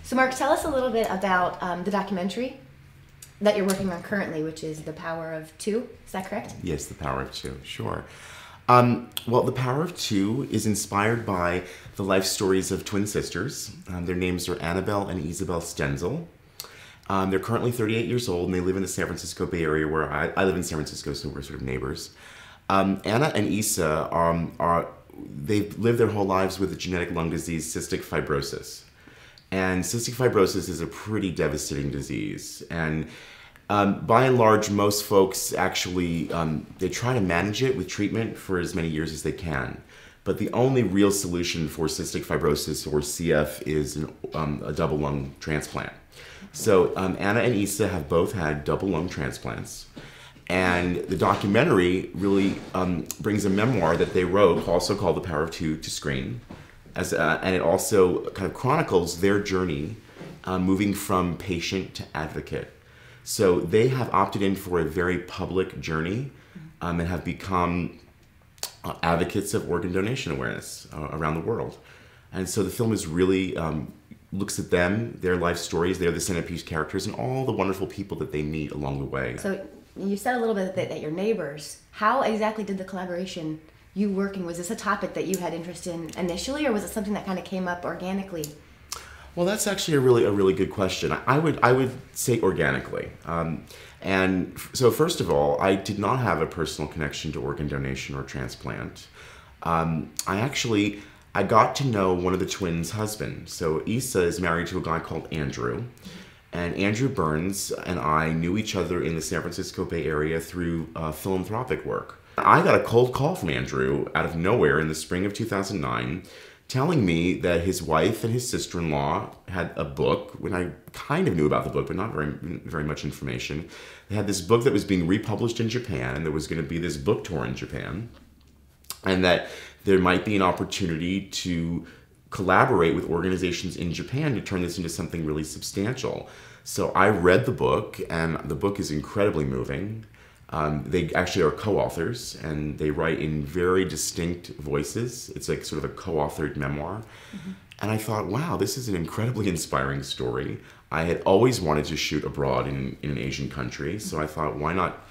So Mark, tell us a little bit about the documentary that you're working on currently, which is The Power of Two. Is that correct? Yes, The Power of Two, sure. Well, The Power of Two is inspired by the life stories of twin sisters. Their names are Anabel and Isabel Stenzel. They're currently 38 years old, and they live in the San Francisco Bay Area, where I live in San Francisco, so we're sort of neighbors. Anna and Isa they've lived their whole lives with a genetic lung disease, cystic fibrosis. And cystic fibrosis is a pretty devastating disease. And by and large, most folks actually, they try to manage it with treatment for as many years as they can. But the only real solution for cystic fibrosis, or CF, is a double lung transplant. So Anna and Isa have both had double lung transplants. And the documentary really brings a memoir that they wrote, also called The Power of Two, to screen. And it also kind of chronicles their journey moving from patient to advocate. So they have opted in for a very public journey and have become advocates of organ donation awareness around the world. And so the film is really looks at them, their life stories. They're the centerpiece characters, and all the wonderful people that they meet along the way. So you said a little bit that you're neighbors. How exactly did the collaboration, you working, was this a topic that you had interest in initially, or was it something that kind of came up organically? Well, that's actually a really good question. I would say organically. And so first of all, I did not have a personal connection to organ donation or transplant. I got to know one of the twins' husbands. So Isa is married to a guy called Andrew. And Andrew Byrnes and I knew each other in the San Francisco Bay Area through philanthropic work. I got a cold call from Andrew out of nowhere in the spring of 2009, telling me that his wife and his sister-in-law had a book, when I kind of knew about the book, but not very much information. They had this book that was being republished in Japan, and there was going to be this book tour in Japan, and that there might be an opportunity to collaborate with organizations in Japan to turn this into something really substantial. So I read the book, and the book is incredibly moving. They actually are co-authors, and they write in very distinct voices. It's like sort of a co-authored memoir. Mm-hmm. And I thought, wow, this is an incredibly inspiring story. I had always wanted to shoot abroad in an Asian country, so I thought, why not,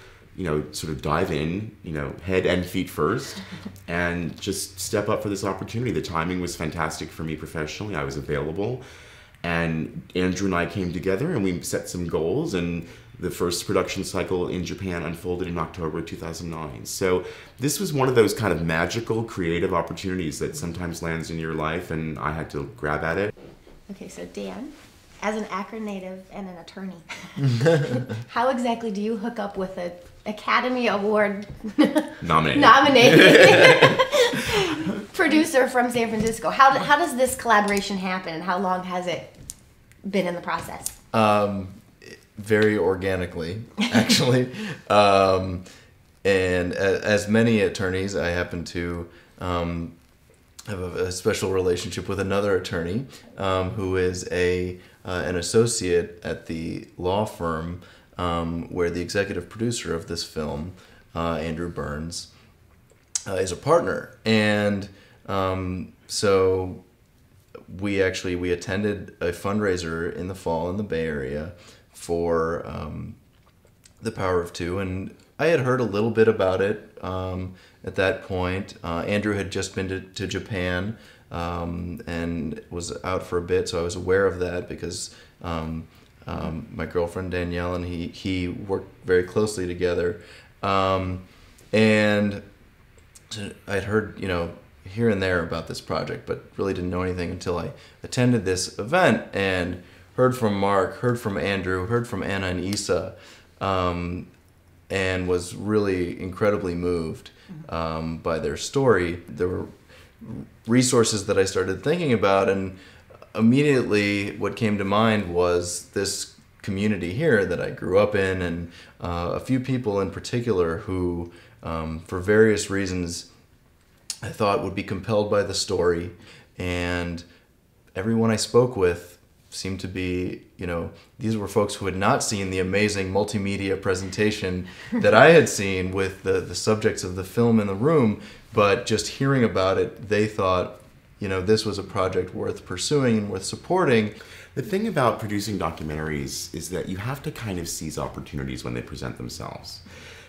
sort of dive in, head and feet first, and just step up for this opportunity. The timing was fantastic for me professionally. I was available, and Andrew and I came together, and we set some goals, and the first production cycle in Japan unfolded in October 2009. So this was one of those kind of magical, creative opportunities that sometimes lands in your life, and I had to grab at it. Okay, so Dan, as an Akron native and an attorney, how exactly do you hook up with an Academy Award nominated producer from San Francisco? How does this collaboration happen, and how long has it been in the process? Very organically, actually. And as many attorneys, I happen to have a special relationship with another attorney who is an associate at the law firm where the executive producer of this film, Andrew Byrnes, is a partner. And so we attended a fundraiser in the fall in the Bay Area for The Power of Two, and I had heard a little bit about it at that point. Andrew had just been to Japan and was out for a bit, so I was aware of that because my girlfriend Danielle and he worked very closely together, and I'd heard here and there about this project, but really didn't know anything until I attended this event and heard from Mark, heard from Andrew, heard from Anna and Isa, and was really incredibly moved by their story. There were resources that I started thinking about, and immediately what came to mind was this community here that I grew up in, and a few people in particular who, for various reasons, I thought would be compelled by the story. And everyone I spoke with seemed to be, these were folks who had not seen the amazing multimedia presentation that I had seen with the subjects of the film in the room, but just hearing about it, they thought, this was a project worth pursuing and worth supporting. The thing about producing documentaries is that you have to kind of seize opportunities when they present themselves.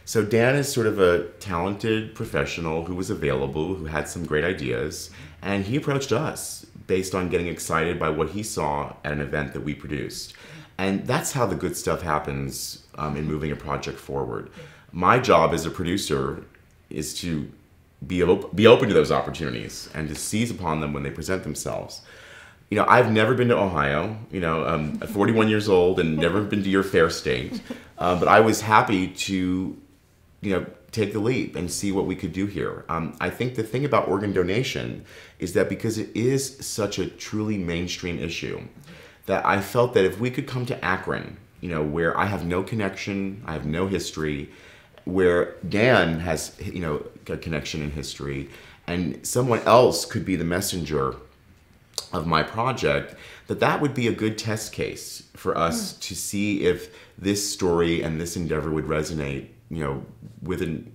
So Dan is sort of a talented professional who was available, who had some great ideas, and he approached us based on getting excited by what he saw at an event that we produced. And that's how the good stuff happens in moving a project forward. My job as a producer is to be open to those opportunities and to seize upon them when they present themselves. You know, I've never been to Ohio, you know, I'm 41 years old and never been to your fair state, but I was happy to, you know, take the leap and see what we could do here. I think the thing about organ donation is that because it is such a truly mainstream issue, that I felt that if we could come to Akron, you know, where I have no connection, I have no history, where Dan has, you know, a connection in history, and someone else could be the messenger of my project, that would be a good test case for us to see if this story and this endeavor would resonate, you know, with an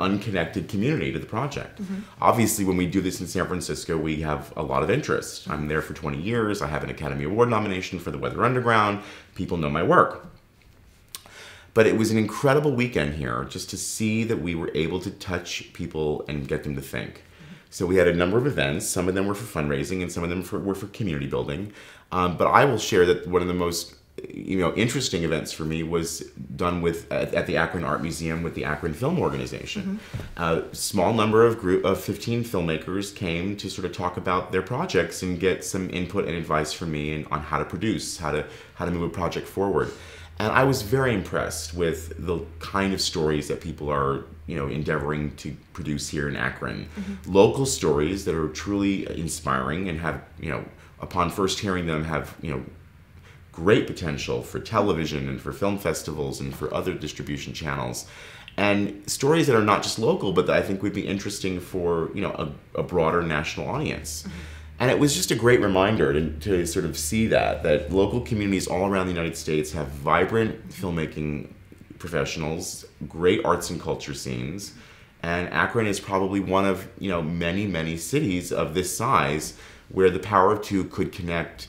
unconnected community to the project. Obviously, when we do this in San Francisco, we have a lot of interest. I'm there for 20 years. I have an Academy Award nomination for The Weather Underground. People know my work. But it was an incredible weekend here just to see that we were able to touch people and get them to think. So we had a number of events. Some of them were for fundraising and some of them were for community building. But I will share that one of the most, you know, interesting events for me was done with at the Akron Art Museum with the Akron Film Organization. A small number of 15 filmmakers came to sort of talk about their projects and get some input and advice from me on how to produce, how to move a project forward. And I was very impressed with the kind of stories that people are, you know, endeavoring to produce here in Akron. Local stories that are truly inspiring and have, you know, upon first hearing them, have, you know, great potential for television and for film festivals and for other distribution channels. And stories that are not just local, but that I think would be interesting for, you know, a broader national audience. And it was just a great reminder to sort of see that local communities all around the United States have vibrant filmmaking professionals, great arts and culture scenes, and Akron is probably one of, you know, many, many cities of this size where the power of two could connect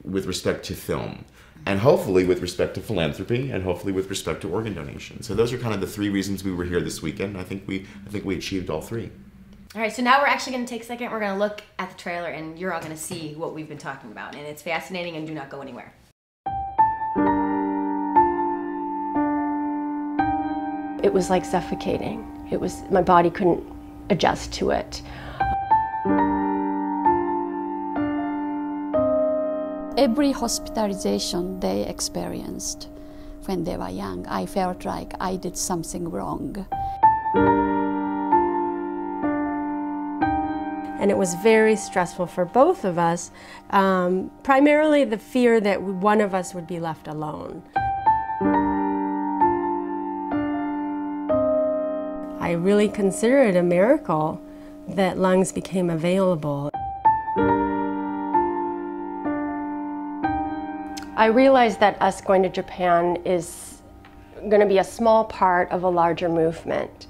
with respect to film, and hopefully with respect to philanthropy, and hopefully with respect to organ donation. So those are kind of the three reasons we were here this weekend. I think we achieved all three. All right, so now we're actually going to take a second. We're going to look at the trailer, and you're all going to see what we've been talking about. And it's fascinating, and do not go anywhere. It was like suffocating. My body couldn't adjust to it. Every hospitalization they experienced when they were young, I felt like I did something wrong. And it was very stressful for both of us, primarily the fear that one of us would be left alone. I really consider it a miracle that lungs became available. I realized that us going to Japan is going to be a small part of a larger movement.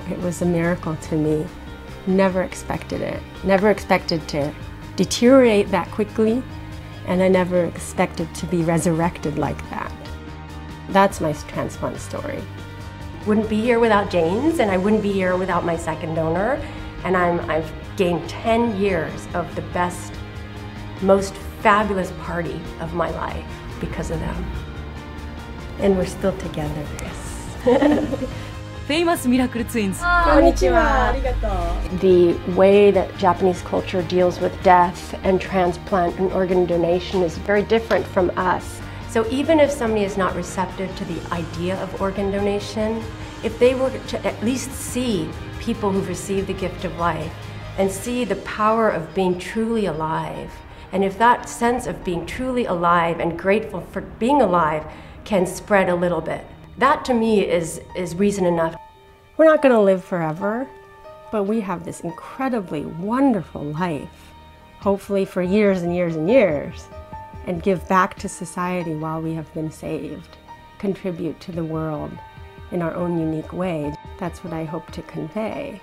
It was a miracle to me. Never expected it. Never expected to deteriorate that quickly, and I never expected to be resurrected like that. That's my transplant story. Wouldn't be here without James, and I wouldn't be here without my second donor, and I've gained 10 years of the best, most fabulous party of my life because of them. And we're still together, yes. Famous Miracle Twins. Konnichiwa. The way that Japanese culture deals with death and transplant and organ donation is very different from us. So even if somebody is not receptive to the idea of organ donation, if they were to at least see people who've received the gift of life and see the power of being truly alive, and if that sense of being truly alive and grateful for being alive can spread a little bit, that to me is reason enough. We're not going to live forever. But we have this incredibly wonderful life, hopefully for years and years and years, and give back to society while we have been saved, contribute to the world in our own unique way. That's what I hope to convey.